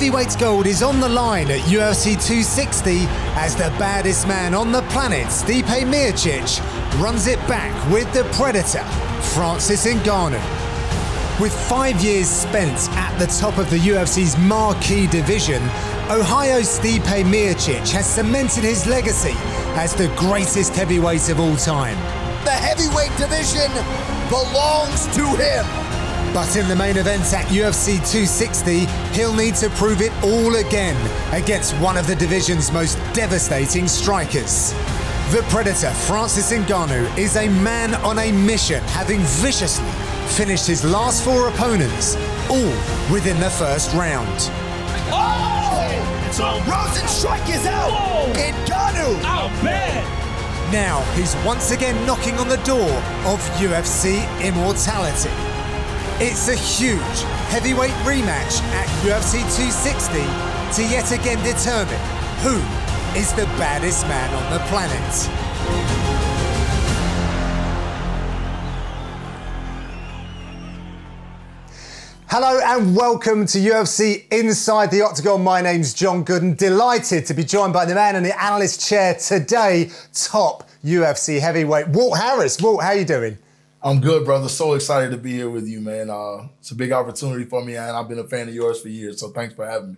Heavyweight gold is on the line at UFC 260 as the baddest man on the planet, Stipe Miocic, runs it back with the Predator, Francis Ngannou. With 5 years spent at the top of the UFC's marquee division, Ohio's Stipe Miocic has cemented his legacy as the greatest heavyweight of all time. The heavyweight division belongs to him. But in the main event at UFC 260, he'll need to prove it all again against one of the division's most devastating strikers. The Predator, Francis Ngannou, is a man on a mission, having viciously finished his last 4 opponents, all within the first round. Oh! It's a Rosen strike is out! Whoa. Ngannou! Out bad! Now he's once again knocking on the door of UFC immortality. It's a huge heavyweight rematch at UFC 260 to yet again determine who is the baddest man on the planet. Hello and welcome to UFC Inside the Octagon. My name's John Gooden. Delighted to be joined by the man in the analyst chair today, top UFC heavyweight, Walt Harris. Walt, how you doing? I'm good, brother. So excited to be here with you, man. It's a big opportunity for me, and I've been a fan of yours for years, so thanks for having me.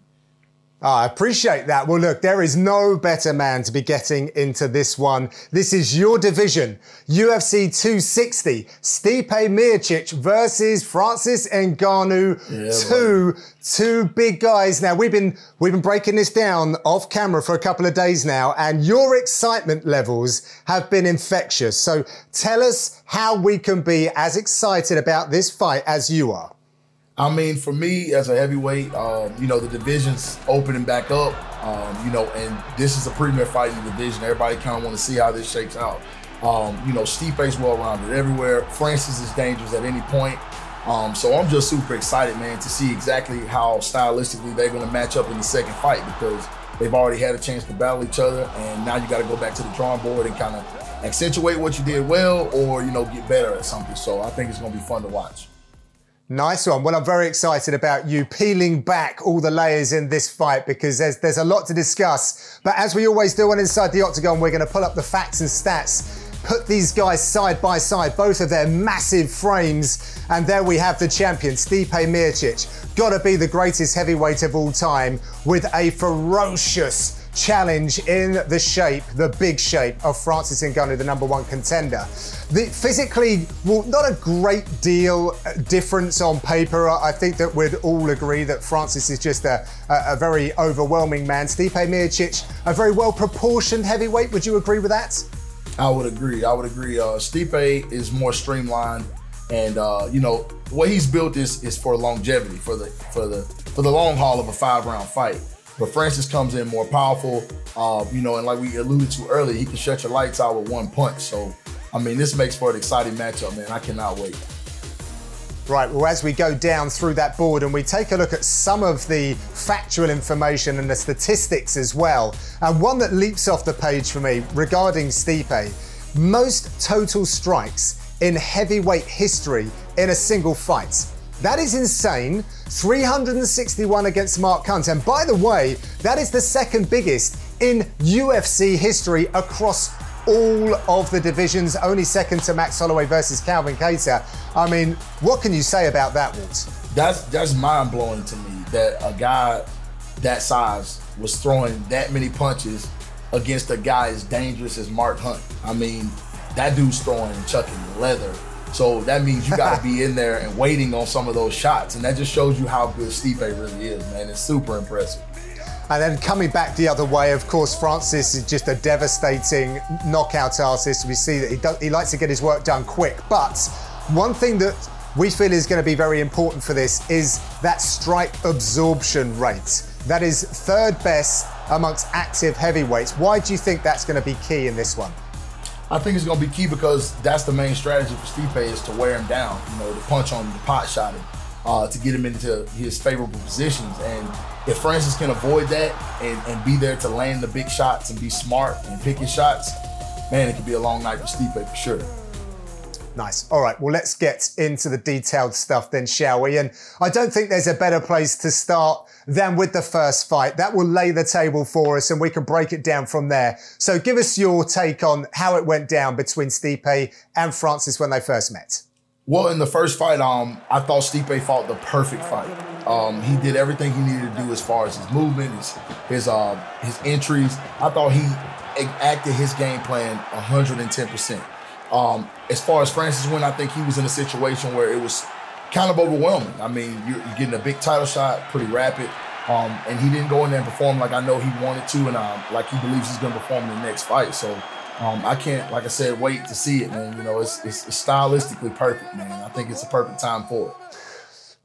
I appreciate that. Well, look, there is no better man to be getting into this one. This is your division, UFC 260, Stipe Miocic versus Francis Ngannou. Yeah, two big guys. Now, we've been breaking this down off camera for a couple of days now, and your excitement levels have been infectious. So tell us how we can be as excited about this fight as you are. I mean, for me as a heavyweight, you know, the division's opening back up, you know, and this is a premier fight in the division. Everybody kind of want to see how this shakes out. You know, Stipe's well-rounded everywhere. Francis is dangerous at any point. So I'm just super excited, man, to see exactly how stylistically they're going to match up in the second fight, because they've already had a chance to battle each other, and now you got to go back to the drawing board and kind of accentuate what you did well, or, you know, get better at something. So I think it's going to be fun to watch. Nice one. Well, I'm very excited about you peeling back all the layers in this fight, because there's a lot to discuss. But as we always do on Inside the Octagon, we're going to pull up the facts and stats, put these guys side by side, both of their massive frames, and there we have the champion, Stipe Miocic. Gotta be the greatest heavyweight of all time, with a ferocious challenge in the shape, the big shape of Francis Ngannou, the #1 contender. Physically, well, not a great deal difference on paper. I think that we'd all agree that Francis is just a very overwhelming man. Stipe Miocic, a very well-proportioned heavyweight. Would you agree with that? I would agree. I would agree. Stipe is more streamlined, and you know, the way he's built is for longevity, for the long haul of a 5-round fight. But Francis comes in more powerful, you know, and like we alluded to earlier, he can shut your lights out with one punch. So, I mean, this makes for an exciting matchup, man. I cannot wait. Right, well, as we go down through that board and we take a look at some of the factual information and the statistics as well, and one that leaps off the page for me regarding Stipe, most total strikes in heavyweight history in a single fight. That is insane. 361 against Mark Hunt. And by the way, that is the second biggest in UFC history across all of the divisions, only second to Max Holloway versus Calvin Kattar. I mean, what can you say about that, Walt? That's mind-blowing to me, that a guy that size was throwing that many punches against a guy as dangerous as Mark Hunt. I mean, that dude's throwing and chucking leather. So that means you got to be in there and waiting on some of those shots. And that just shows you how good Stipe really is, man. It's super impressive. And then coming back the other way, of course, Francis is just a devastating knockout artist. We see that he likes to get his work done quick. But one thing that we feel is going to be very important for this is that strike absorption rate. That is third best amongst active heavyweights. Why do you think that's going to be key in this one? I think it's going to be key because that's the main strategy for Stipe, is to wear him down, you know, to punch on him, to pot shot him, to get him into his favorable positions. And if Francis can avoid that and be there to land the big shots and be smart and pick his shots, man, it could be a long night for Stipe for sure. Nice. All right, well, let's get into the detailed stuff then, shall we? And I don't think there's a better place to start than with the first fight. That will lay the table for us and we can break it down from there. So give us your take on how it went down between Stipe and Francis when they first met. Well, in the first fight, I thought Stipe fought the perfect fight. He did everything he needed to do as far as his movement, his entries. I thought he acted his game plan 110%. As far as Francis went, I think he was in a situation where it was kind of overwhelming. I mean, you're getting a big title shot, pretty rapid, and he didn't go in there and perform like I know he wanted to, and like he believes he's going to perform in the next fight. So I can't, like I said, wait to see it, man. You know, it's stylistically perfect, man. I think it's a perfect time for it.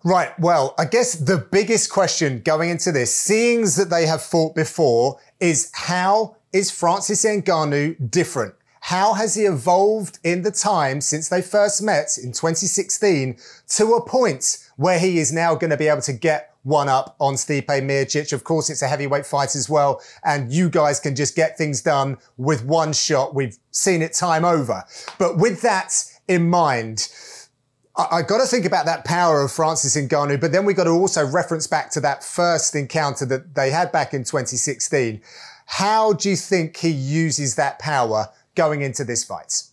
Right, well, I guess the biggest question going into this, seeing that they have fought before, is how is Francis Ngannou different? How has he evolved in the time since they first met in 2016 to a point where he is now going to be able to get one up on Stipe Miocic? Of course, it's a heavyweight fight as well, and you guys can just get things done with one shot. We've seen it time over. But with that in mind, I got to think about that power of Francis Ngannou, but then we got to also reference back to that first encounter that they had back in 2016. How do you think he uses that power going into this fight?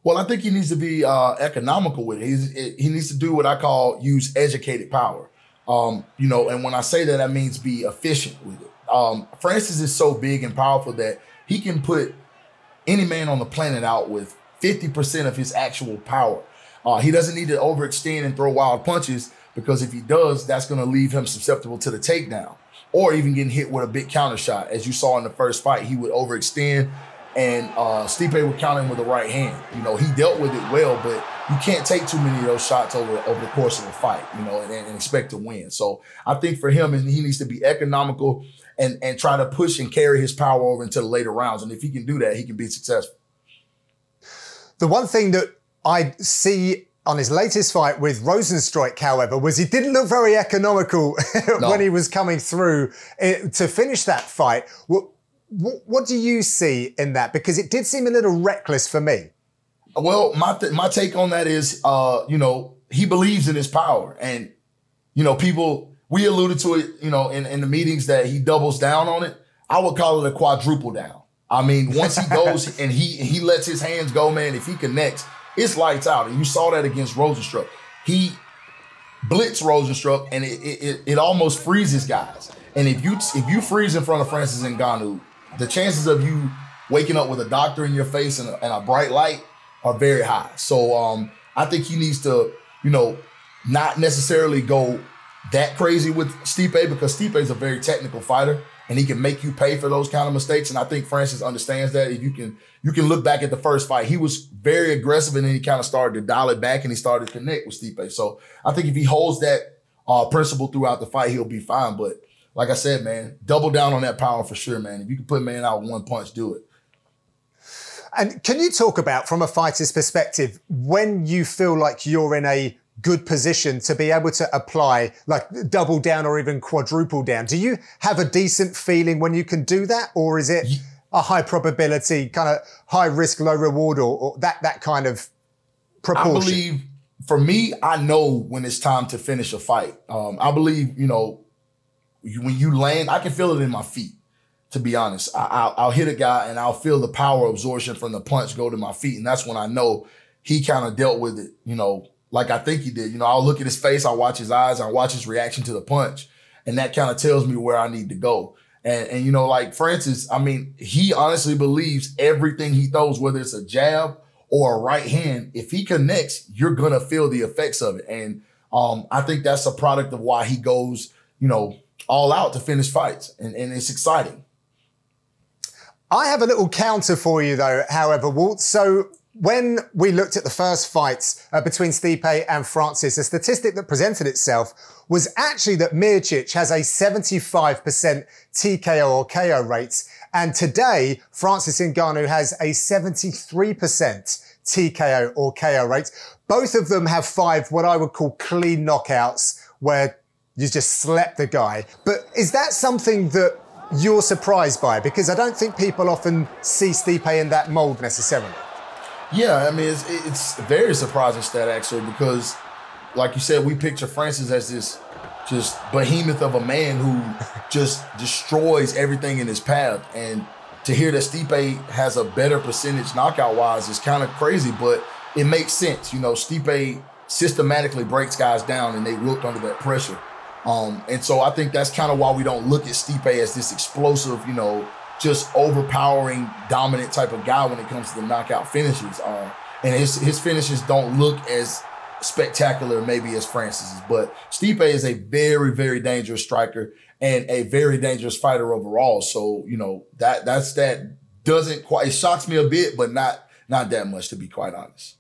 Well, I think he needs to be economical with it. He needs to do what I call use educated power. You know, and when I say that, I means be efficient with it. Francis is so big and powerful that he can put any man on the planet out with 50% of his actual power. He doesn't need to overextend and throw wild punches, because if he does, that's going to leave him susceptible to the takedown or even getting hit with a big counter shot. As you saw in the first fight, he would overextend, and Stipe would counter him with the right hand. You know, he dealt with it well, but you can't take too many of those shots over the course of a fight, you know, and expect to win. So I think for him, he needs to be economical and try to push and carry his power over into the later rounds. And if he can do that, he can be successful. The one thing that I see on his latest fight with Rosenstruik, however, was he didn't look very economical when he was coming through to finish that fight. What do you see in that? Because it did seem a little reckless for me. Well, my take on that is, you know, he believes in his power. And, you know, we alluded to it, you know, in the meetings that he doubles down on it. I would call it a quadruple down. I mean, once he goes and he lets his hands go, man, if he connects, it's lights out. And you saw that against Rosenstruik. He blitzed Rosenstruik, and it almost freezes guys. And if you freeze in front of Francis Ngannou, the chances of you waking up with a doctor in your face and a bright light are very high. So I think he needs to, you know, not necessarily go that crazy with Stipe, because Stipe is a very technical fighter and he can make you pay for those kind of mistakes. And I think Francis understands that. If you can look back at the first fight, he was very aggressive, and then he kind of started to dial it back and he started to connect with Stipe. So I think if he holds that principle throughout the fight, he'll be fine. But like I said, man, double down on that power for sure, man. If you can put a man out with one punch, do it. And can you talk about, from a fighter's perspective, when you feel like you're in a good position to be able to apply, like, double down or even quadruple down? Do you have a decent feeling when you can do that? Or is it a high probability, kind of high risk, low reward, or that kind of proportion? I believe, for me, I know when it's time to finish a fight. I believe, you know, when you land, I can feel it in my feet, to be honest. I'll hit a guy and I'll feel the power absorption from the punch go to my feet. And that's when I know he kind of dealt with it, you know, like I think he did. You know, I'll look at his face, I'll watch his eyes, I'll watch his reaction to the punch. And that kind of tells me where I need to go. And you know, like Francis, I mean, he honestly believes everything he throws, whether it's a jab or a right hand, if he connects, you're going to feel the effects of it. And I think that's a product of why he goes, you know, all out to finish fights. And it's exciting. I have a little counter for you, though, however, Walt. So when we looked at the first fights between Stipe and Francis, a statistic that presented itself was actually that Miocic has a 75% TKO or KO rate. And today, Francis Ngannou has a 73% TKO or KO rate. Both of them have 5 what I would call clean knockouts, where you just slept the guy. But is that something that you're surprised by? Because I don't think people often see Stipe in that mold necessarily. Yeah, I mean, it's a very surprising stat, actually, because, like you said, we picture Francis as this just behemoth of a man who just destroys everything in his path. And to hear that Stipe has a better percentage knockout-wise is kind of crazy, but it makes sense. You know, Stipe systematically breaks guys down, and they wilt under that pressure. And so I think that's kind of why we don't look at Stipe as this explosive, you know, just overpowering, dominant type of guy when it comes to the knockout finishes. And his finishes don't look as spectacular maybe as Francis's, but Stipe is a very, very dangerous striker and a very dangerous fighter overall. So, you know, that doesn't quite, it shocks me a bit, but not that much, to be quite honest.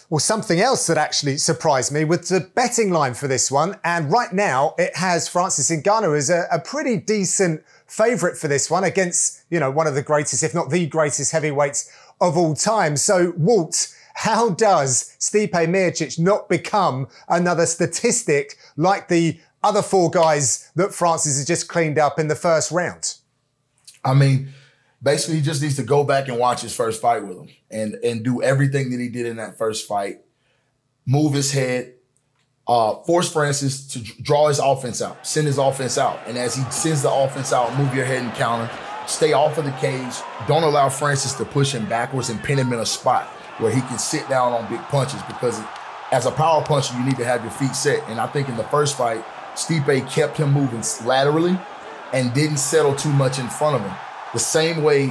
Well, something else that actually surprised me was the betting line for this one. And right now it has Francis Ngannou as a pretty decent favourite for this one against, you know, one of the greatest, if not the greatest heavyweights of all time. So, Walt, how does Stipe Miocic not become another statistic like the other four guys that Francis has just cleaned up in the first round? I mean, basically, he just needs to go back and watch his first fight with him and do everything that he did in that first fight. Move his head, force Francis to draw his offense out, send his offense out. And as he sends the offense out, move your head and counter. Stay off of the cage. Don't allow Francis to push him backwards and pin him in a spot where he can sit down on big punches, because as a power puncher, you need to have your feet set. And I think in the first fight, Stipe kept him moving laterally and didn't settle too much in front of him. The same way,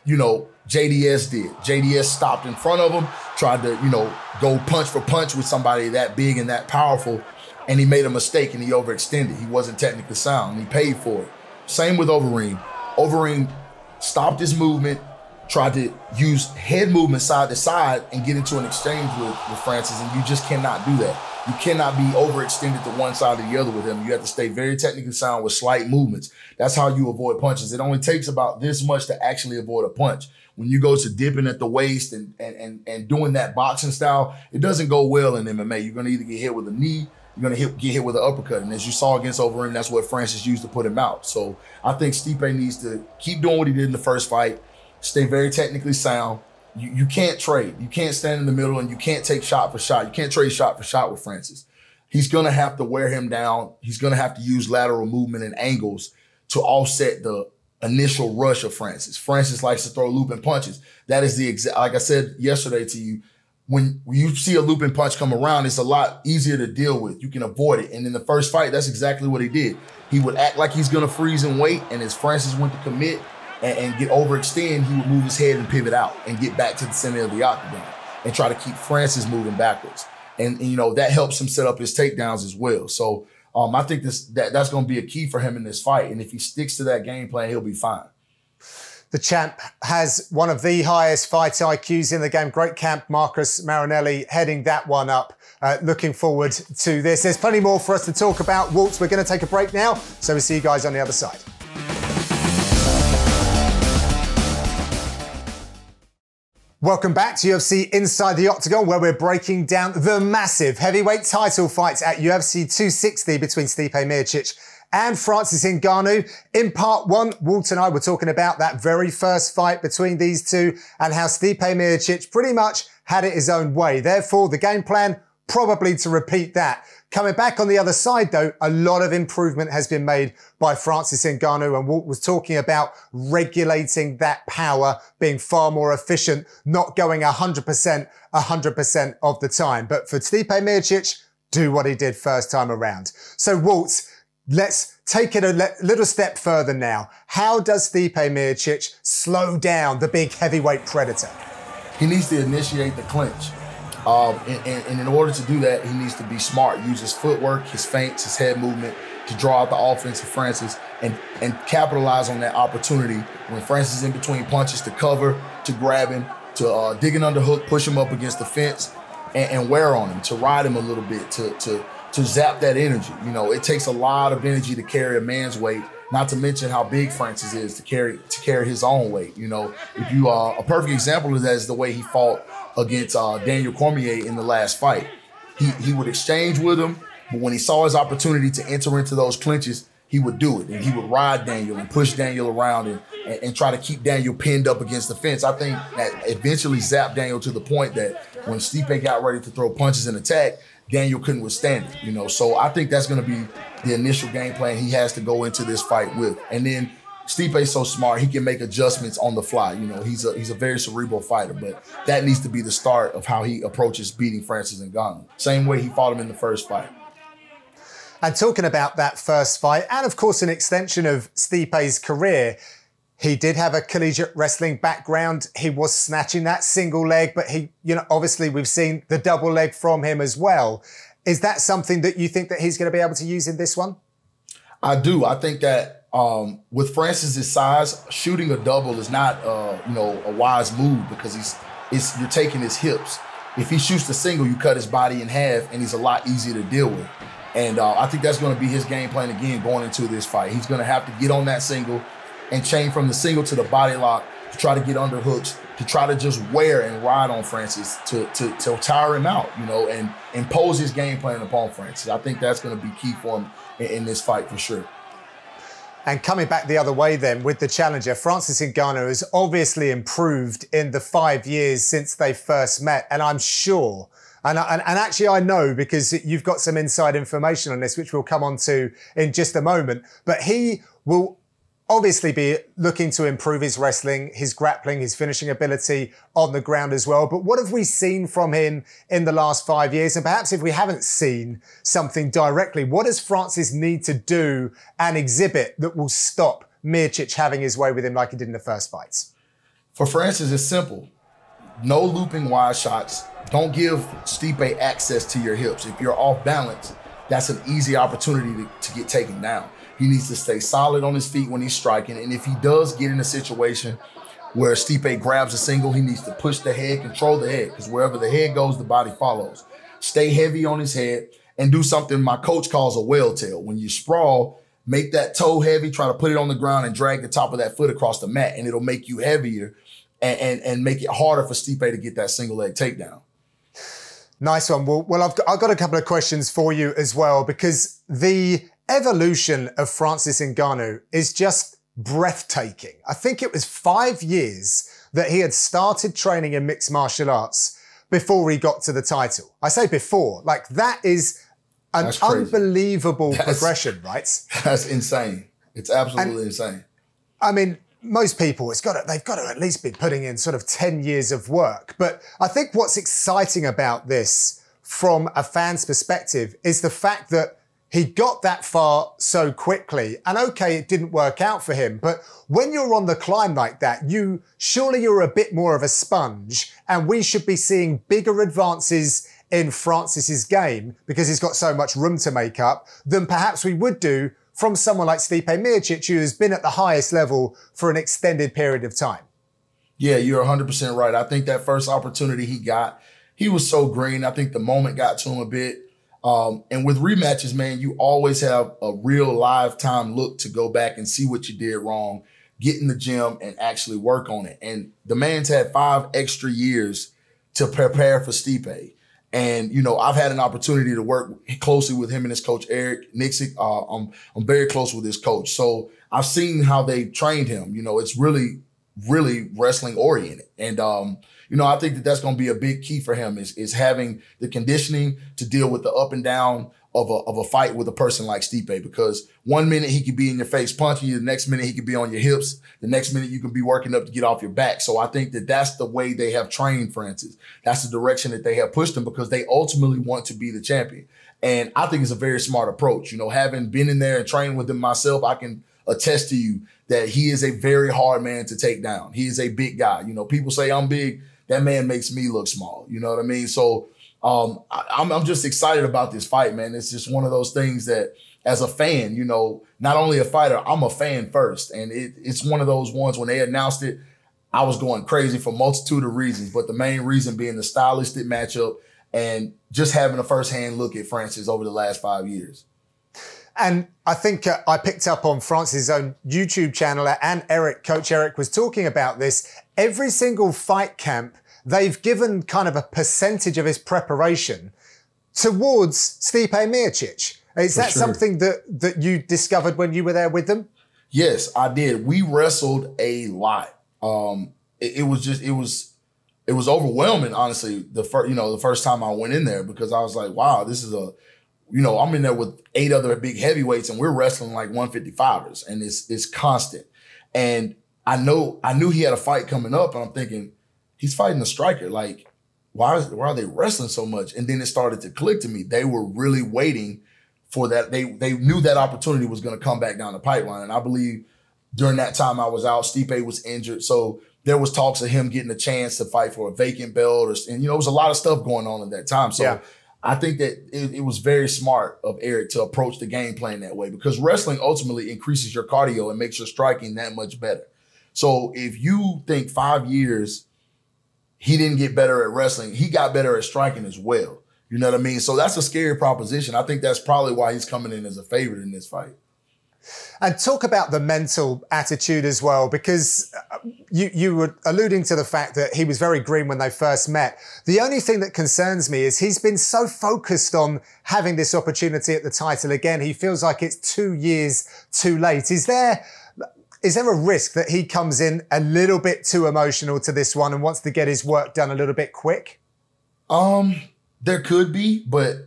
you know, JDS did. JDS stopped in front of him, tried to, you know, go punch for punch with somebody that big and that powerful, and he made a mistake and he overextended. He wasn't technically sound, and he paid for it. Same with Overeem. Overeem stopped his movement, tried to use head movement side to side and get into an exchange with Francis, and you just cannot do that. You cannot be overextended to one side or the other with him. You have to stay very technically sound with slight movements. That's how you avoid punches. It only takes about this much to actually avoid a punch. When you go to dipping at the waist and doing that boxing style, it doesn't go well in MMA. You're going to either get hit with a knee, you're going to get hit with an uppercut. And as you saw against Overeem, that's what Francis used to put him out. So I think Stipe needs to keep doing what he did in the first fight, stay very technically sound. You can't trade. You can't stand in the middle, and you can't take shot for shot. You can't trade shot for shot with Francis. He's going to have to wear him down. He's going to have to use lateral movement and angles to offset the initial rush of Francis. Francis likes to throw looping punches. That is the exact, like I said yesterday to you, when you see a looping punch come around, it's a lot easier to deal with. You can avoid it. And in the first fight, that's exactly what he did. He would act like he's going to freeze and wait, and as Francis went to commit and get overextend, he would move his head and pivot out and get back to the center of the octagon and try to keep Francis moving backwards. And you know, that helps him set up his takedowns as well. So I think that's going to be a key for him in this fight. And if he sticks to that game plan, he'll be fine. The champ has one of the highest fight IQs in the game. Great camp, Marcus Marinelli, heading that one up. Looking forward to this. There's plenty more for us to talk about. Walt, we're going to take a break now. So we'll see you guys on the other side. Welcome back to UFC Inside the Octagon, where we're breaking down the massive heavyweight title fights at UFC 260 between Stipe Miocic and Francis Ngannou. In part one, Walt and I were talking about that very first fight between these two and how Stipe Miocic pretty much had it his own way. Therefore, the game plan, probably to repeat that. Coming back on the other side, though, a lot of improvement has been made by Francis Ngannou, and Walt was talking about regulating that power, being far more efficient, not going 100% of the time. But for Stipe Miocic, do what he did first time around. So, Walt, let's take it a little step further now. How does Stipe Miocic slow down the big heavyweight predator? He needs to initiate the clinch. And in order to do that, he needs to be smart, use his footwork, his feints, his head movement to draw out the offense of Francis and capitalize on that opportunity when Francis is in between punches to cover, to grab him, to dig an underhook, push him up against the fence and wear on him, to ride him a little bit, to zap that energy. You know, it takes a lot of energy to carry a man's weight, not to mention how big Francis is to carry his own weight. You know, if you a perfect example of that is the way he fought against Daniel Cormier in the last fight. He would exchange with him, but when he saw his opportunity to enter into those clinches, he would do it. And he would ride Daniel and push Daniel around and try to keep Daniel pinned up against the fence. I think that eventually zapped Daniel to the point that when Stipe got ready to throw punches and attack, Daniel couldn't withstand it, you know. So I think that's going to be the initial game plan he has to go into this fight with. And then Stipe's so smart, he can make adjustments on the fly. You know, he's a very cerebral fighter, but that needs to be the start of how he approaches beating Francis Ngannou. Same way he fought him in the first fight. And talking about that first fight, and of course an extension of Stipe's career, he did have a collegiate wrestling background. He was snatching that single leg, but he, you know, obviously we've seen the double leg from him as well. Is that something that you think that he's going to be able to use in this one? I do. I think that with Francis's size, shooting a double is not, you know, a wise move because you're taking his hips. If he shoots the single, you cut his body in half, and he's a lot easier to deal with. And I think that's going to be his game plan again going into this fight. He's going to have to get on that single and chain from the single to the body lock to try to get under hooks, to try to just wear and ride on Francis to tire him out, you know, and impose his game plan upon Francis. I think that's going to be key for him in this fight for sure. And coming back the other way then with the challenger, Francis Ngannou has obviously improved in the 5 years since they first met. And I'm sure, and actually I know because you've got some inside information on this, which we'll come on to in just a moment, but he will obviously be looking to improve his wrestling, his grappling, his finishing ability on the ground as well. But what have we seen from him in the last 5 years? And perhaps if we haven't seen something directly, what does Francis need to do and exhibit that will stop Miocic having his way with him like he did in the first fights? For Francis, it's simple. No looping wide shots. Don't give Stipe access to your hips. If you're off balance, that's an easy opportunity to get taken down. He needs to stay solid on his feet when he's striking. And if he does get in a situation where Stipe grabs a single, he needs to push the head, control the head, because wherever the head goes, the body follows. Stay heavy on his head and do something my coach calls a whale tail. When you sprawl, make that toe heavy, try to put it on the ground and drag the top of that foot across the mat, and it'll make you heavier and make it harder for Stipe to get that single leg takedown. Nice one. Well, I've got a couple of questions for you as well, because the evolution of Francis Ngannou is just breathtaking. I think it was 5 years that he had started training in mixed martial arts before he got to the title. I say before, like that is an unbelievable progression, right? That's insane. It's absolutely insane. I mean, most people, they've got to at least be putting in sort of 10 years of work. But I think what's exciting about this from a fan's perspective is the fact that he got that far so quickly. And okay, it didn't work out for him, but when you're on the climb like that, surely you're a bit more of a sponge, and we should be seeing bigger advances in Francis's game because he's got so much room to make up than perhaps we would do from someone like Stipe Miocic, who has been at the highest level for an extended period of time. Yeah, you're 100% right. I think that first opportunity he got, he was so green. I think the moment got to him a bit. And with rematches, man, you always have a real live time look to go back and see what you did wrong, get in the gym and actually work on it. And the man's had 5 extra years to prepare for Stipe. And, you know, I've had an opportunity to work closely with him and his coach, Eric Nixick. I'm very close with his coach. So I've seen how they trained him. You know, it's really, really wrestling oriented. And, you know, I think that that's going to be a big key for him is having the conditioning to deal with the up and down of a fight with a person like Stipe, because 1 minute he could be in your face punching you, the next minute he could be on your hips, the next minute you can be working up to get off your back. So I think that that's the way they have trained Francis. That's the direction that they have pushed him because they ultimately want to be the champion. And I think it's a very smart approach. You know, having been in there and trained with him myself, I can attest to you that he is a very hard man to take down. He is a big guy. You know, people say I'm big. That man makes me look small. You know what I mean? So I'm just excited about this fight, man. It's just one of those things that as a fan, you know, not only a fighter, I'm a fan first. And it's one of those ones when they announced it, I was going crazy for a multitude of reasons. But the main reason being the stylistic matchup and just having a firsthand look at Francis over the last 5 years. And I think I picked up on Francis' own YouTube channel, and Coach Eric was talking about this. Every single fight camp, they've given kind of a percentage of his preparation towards Stipe Miocic. Is that something that you discovered when you were there with them? Yes, I did. We wrestled a lot. It was overwhelming, honestly, the first time I went in there, because I was like, wow, this is I'm in there with 8 other big heavyweights and we're wrestling like 155ers, and it's constant. And I knew he had a fight coming up, and I'm thinking, he's fighting a striker. Like, why are they wrestling so much? And then it started to click to me. They were really waiting for that. They knew that opportunity was going to come back down the pipeline. And I believe during that time I was out, Stipe was injured. So there was talks of him getting a chance to fight for a vacant belt, and it was a lot of stuff going on at that time. So yeah. I think that it was very smart of Eric to approach the game plan that way, because wrestling ultimately increases your cardio and makes your striking that much better. So if you think 5 years he didn't get better at wrestling, he got better at striking as well. You know what I mean? So that's a scary proposition. I think that's probably why he's coming in as a favorite in this fight. And talk about the mental attitude as well, because you were alluding to the fact that he was very green when they first met. The only thing that concerns me is he's been so focused on having this opportunity at the title again. He feels like it's 2 years too late. Is there a risk that he comes in a little bit too emotional to this one and wants to get his work done a little bit quick? There could be, but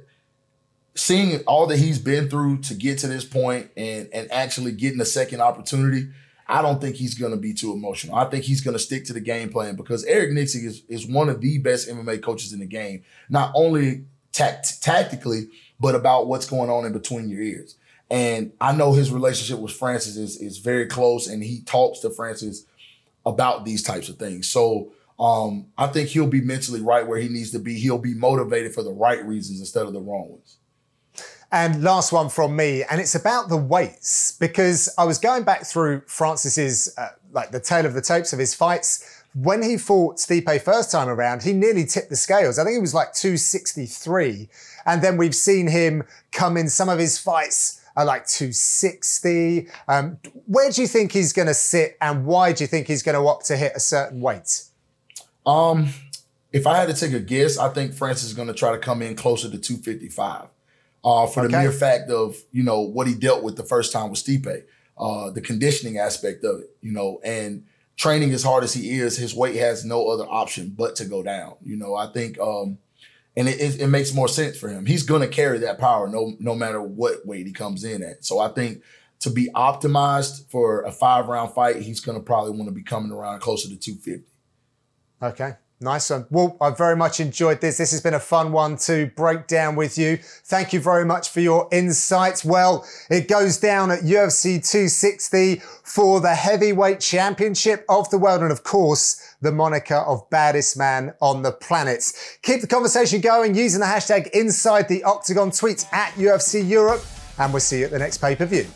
seeing all that he's been through to get to this point and actually getting a second opportunity, I don't think he's going to be too emotional. I think he's going to stick to the game plan, because Eric Nixie is one of the best MMA coaches in the game, not only tactically, but about what's going on in between your ears. And I know his relationship with Francis is very close, and he talks to Francis about these types of things. So I think he'll be mentally right where he needs to be. He'll be motivated for the right reasons instead of the wrong ones. And last one from me, and it's about the weights, because I was going back through Francis's, the tail of the tapes of his fights. When he fought Stipe first time around, he nearly tipped the scales. I think he was like 263. And then we've seen him come in some of his fights are like 260. Where do you think he's going to sit, and why do you think he's going to opt to hit a certain weight? If I had to take a guess, I think Francis is going to try to come in closer to 255. For the mere fact of, what he dealt with the first time with Stipe, the conditioning aspect of it, and training as hard as he is, his weight has no other option but to go down. I think, and it makes more sense for him. He's going to carry that power no matter what weight he comes in at. So I think to be optimized for a 5-round fight, he's going to probably want to be coming around closer to 250. Okay. Nice one. Well, I've very much enjoyed this. This has been a fun one to break down with you. Thank you very much for your insights. Well, it goes down at UFC 260 for the heavyweight championship of the world, and of course, the moniker of baddest man on the planet. Keep the conversation going using the hashtag InsideTheOctagon, tweets at UFC Europe, and we'll see you at the next pay-per-view.